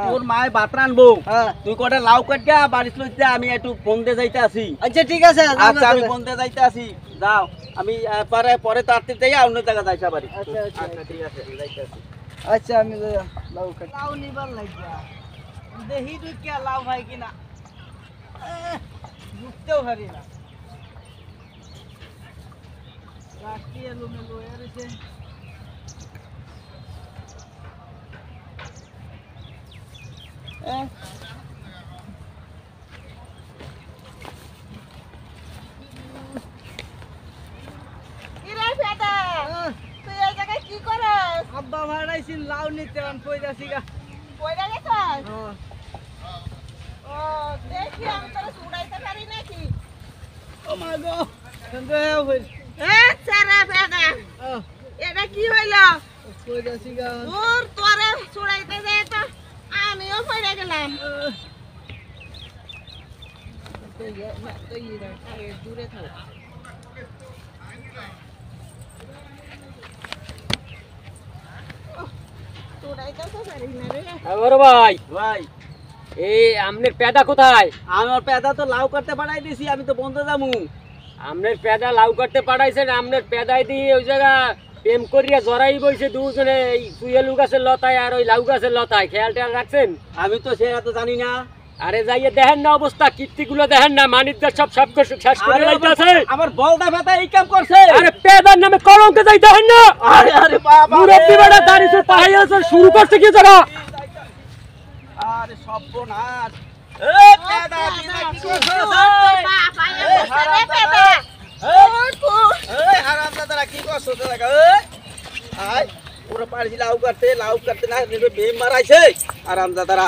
তোর মায় ভাত রানবো তুই কটা লাউ কাট গা বাড়ি লইতে আমি একটু ফোন দিয়ে যাইতে আসি। আচ্ছা ঠিক আছে আচ্ছা আমি ফোন দিয়ে যাইতে আসি যাও আমি পরে পরে তাড়াতাড়ি যাই অন্য জায়গা যাইতে পারি। আচ্ছা আচ্ছা আচ্ছা ঠিক আছে যাইতে আসি। আচ্ছা আমি লাউ কাট লাউ নিবার লাগিয়া দেহি তুই কে লাউ ভাই কিনা ঢুকতেও পারি না রাস্তি এলো মেলো এসে আব্বা ভাড়াইছি লাউ নিতে কই যাচ্ছি গা কইরা গেছস ও দেখি আমি তোরে ছুড়াইতে পারি নাকি ও মা গো সন্দেহ হইল সারা ফেদা এটা কি হইল কই যাচ্ছি গা দূর তোরে ছুড়াইতে যায় তো আমিও পড়ে গেলাম দূরে থাক ভাই ভাই এই আমনের পেদা কোথায়? আমার পেদা তো লাউ কাটতে পাঠাই দিছি আমি তো বন্ধ যামু। আমনের পেদা লাউ কাটতে পাঠাইছেন আমনের পেদাই দিয়ে ওই জায়গা প্রেম করিয়া জড়াই বইছে দুজনে সুয়েলু গাছের লতায় আর ওই লাউ গাছের লতায় খেয়াল টেয়াল রাখছেন? আমি তো সেটা তো জানি না। আরে যাইয়ে দেখেন না অবস্থা কীর্তিগুলো দেখেন না মানিকদের সব সব শেষ করে যাইতেছে। আমার বলদা ফেতা এই কাম করছে। আরে পেদার নামে কলঙ্কে যাই দেখেন না। আরে আরে বাবা মুরব্বি বেটা দাঁড়িয়ে পাহাইছে শুরু করছে কি জায়গা। আরে সর্বনাশ এ পেদা দিনা কি করছিস এই হারামজাদারা কি করছিস দেখা এই আয় ওরা পারছি লাউ কাটতে না নিজে বেম মারাইছে হারামজাদারা।